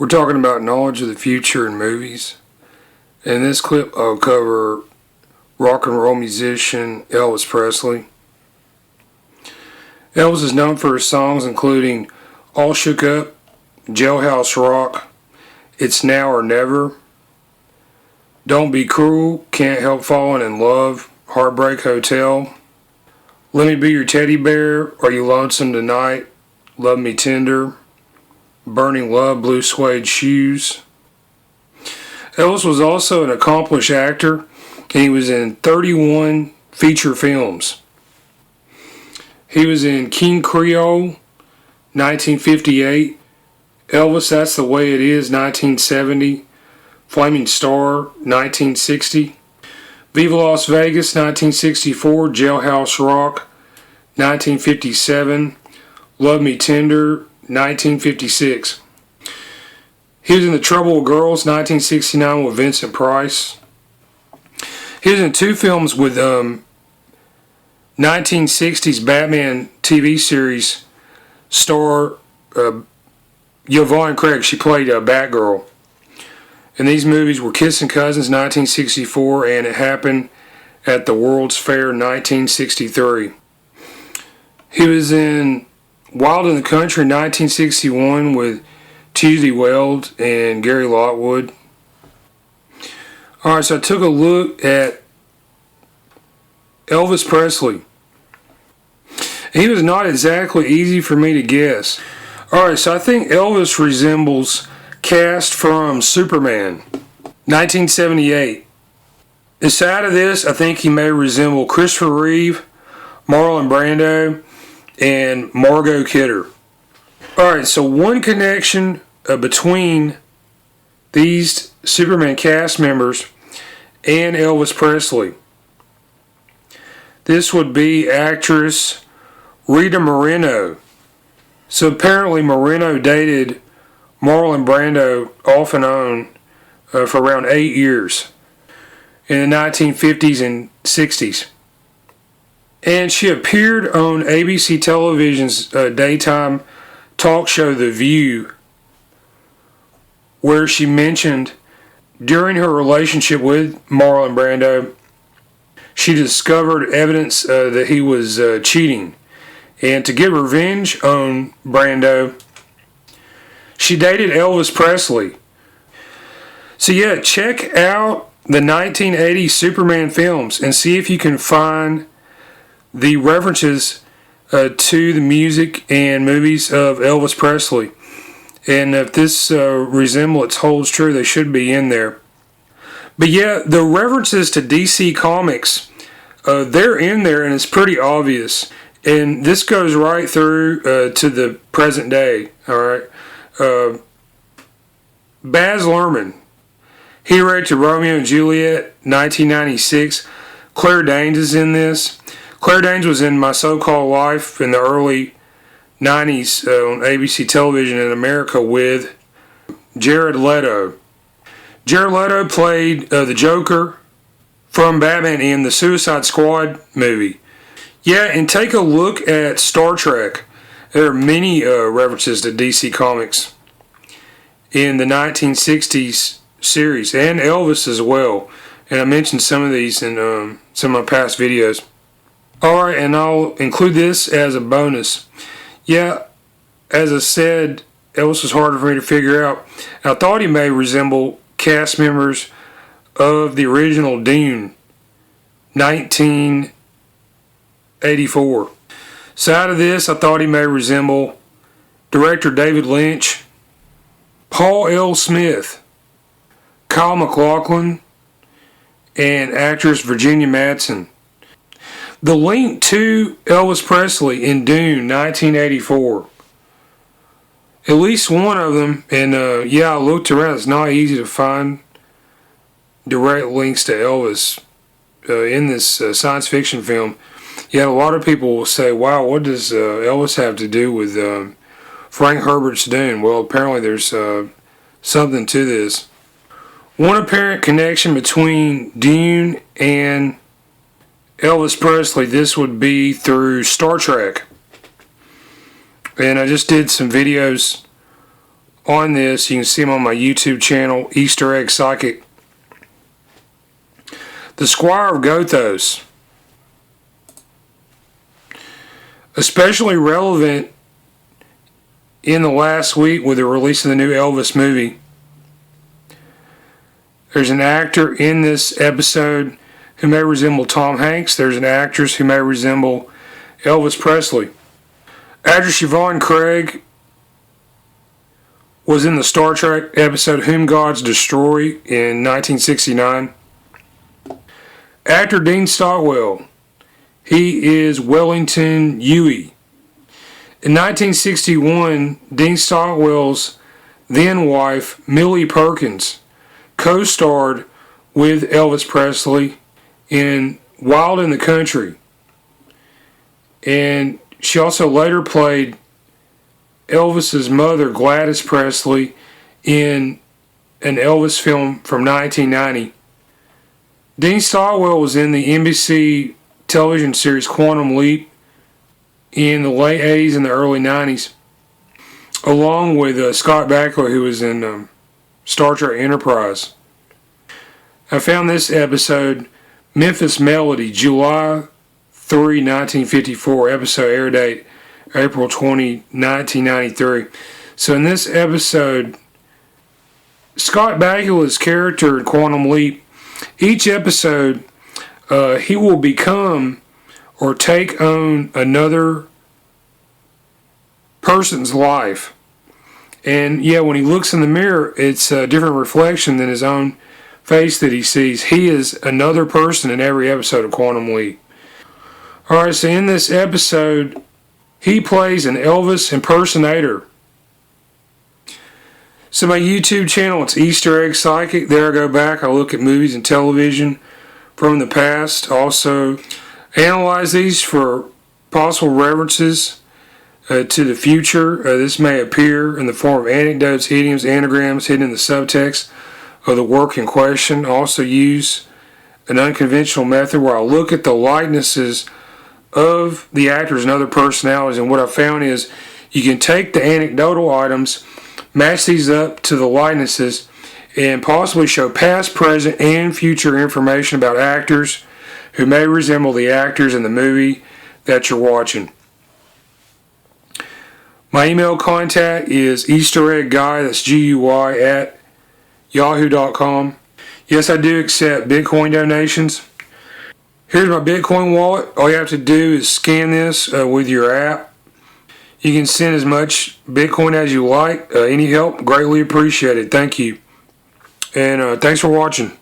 We're talking about knowledge of the future in movies. In this clip, I'll cover rock and roll musician Elvis Presley. Elvis is known for his songs including All Shook Up, Jailhouse Rock, It's Now or Never, Don't Be Cruel, Can't Help Falling in Love, Heartbreak Hotel, Let Me Be Your Teddy Bear, Are You Lonesome Tonight, Love Me Tender, Burning Love, Blue Suede Shoes. Elvis was also an accomplished actor, and he was in 31 feature films. He was in King Creole, 1958, Elvis, That's the Way It Is, 1970, Flaming Star, 1960, Viva Las Vegas, 1964, Jailhouse Rock, 1957, Love Me Tender, 1956. He was in The Trouble with Girls, 1969, with Vincent Price. He was in two films with 1960s Batman TV series star Yvonne Craig. She played Batgirl. And these movies were Kissing Cousins, 1964, and It Happened at the World's Fair, 1963. He was in Wild in the Country, 1961, with Tuesday Weld and Gary Lockwood. Alright, so I took a look at Elvis Presley. He was not exactly easy for me to guess. Alright, so I think Elvis resembles cast from Superman, 1978. Inside of this, I think he may resemble Christopher Reeve, Marlon Brando, and Margot Kidder. Alright, so one connection between these Superman cast members and Elvis Presley. This would be actress Rita Moreno. So apparently Moreno dated Marlon Brando off and on for around 8 years in the 1950s and 60s. And she appeared on ABC Television's daytime talk show The View, where she mentioned during her relationship with Marlon Brando, she discovered evidence that he was cheating. And to get revenge on Brando, she dated Elvis Presley. So yeah, check out the 1980 Superman films and see if you can find the references to the music and movies of Elvis Presley. And if this resemblance holds true, they should be in there. But yeah, the references to DC Comics, they're in there and it's pretty obvious. And this goes right through to the present day. Alright. Baz Luhrmann, he directed Romeo and Juliet, 1996. Claire Danes is in this. Claire Danes was in My So-Called Life in the early 90s on ABC television in America with Jared Leto. Jared Leto played the Joker from Batman in the Suicide Squad movie. Yeah, and take a look at Star Trek. There are many references to DC Comics in the 1960s series, and Elvis as well. And I mentioned some of these in some of my past videos. Alright, and I'll include this as a bonus. Yeah, as I said, Elvis was harder for me to figure out. I thought he may resemble cast members of the original Dune, 1984. So out of this, I thought he may resemble director David Lynch, Paul L. Smith, Kyle MacLachlan, and actress Virginia Madsen. The link to Elvis Presley in Dune, 1984. At least one of them, and yeah, I looked around. It's not easy to find direct links to Elvis in this science fiction film. Yeah, a lot of people will say, wow, what does Elvis have to do with Frank Herbert's Dune? Well, apparently there's something to this. One apparent connection between Dune and Elvis Presley, this would be through Star Trek. And I just did some videos on this. You can see them on my YouTube channel, Easter Egg Psychic. The Squire of Gothos. Especially relevant in the last week with the release of the new Elvis movie. There's an actor in this episode who may resemble Tom Hanks. There's an actress who may resemble Elvis Presley. Actress Yvonne Craig was in the Star Trek episode Whom Gods Destroy in 1969. Actor Dean Stockwell. He is Wellington Huey. In 1961, Dean Stockwell's then wife, Millie Perkins, co-starred with Elvis Presley in Wild in the Country. And she also later played Elvis's mother, Gladys Presley, in an Elvis film from 1990. Dean Stockwell was in the NBC television series Quantum Leap in the late 80s and the early 90s, along with Scott Bakula, who was in Star Trek Enterprise. I found this episode, Memphis Melody, July 3, 1954, episode air date April 20, 1993. So in this episode, Scott Bakula's character in Quantum Leap, each episode he will become or take on another person's life. And yeah, when he looks in the mirror, it's a different reflection than his own face that he sees. He is another person in every episode of Quantum Leap. Alright, so in this episode, he plays an Elvis impersonator. So my YouTube channel, it's Easter Egg Psychic. There I go back, I look at movies and television from the past. Also analyze these for possible references to the future. This may appear in the form of anecdotes, idioms, anagrams hidden in the subtext of the work in question. Also use an unconventional method where I look at the likenesses of the actors and other personalities, and what I found is you can take the anecdotal items, match these up to the likenesses, and possibly show past, present, and future information about actors who may resemble the actors in the movie that you're watching. My email contact is eastereggguy, that's G-U-Y, at yahoo.com. Yes, I do accept Bitcoin donations. Here's my Bitcoin wallet. All you have to do is scan this with your app. You can send as much Bitcoin as you like. Any help, greatly appreciated. Thank you. And thanks for watching.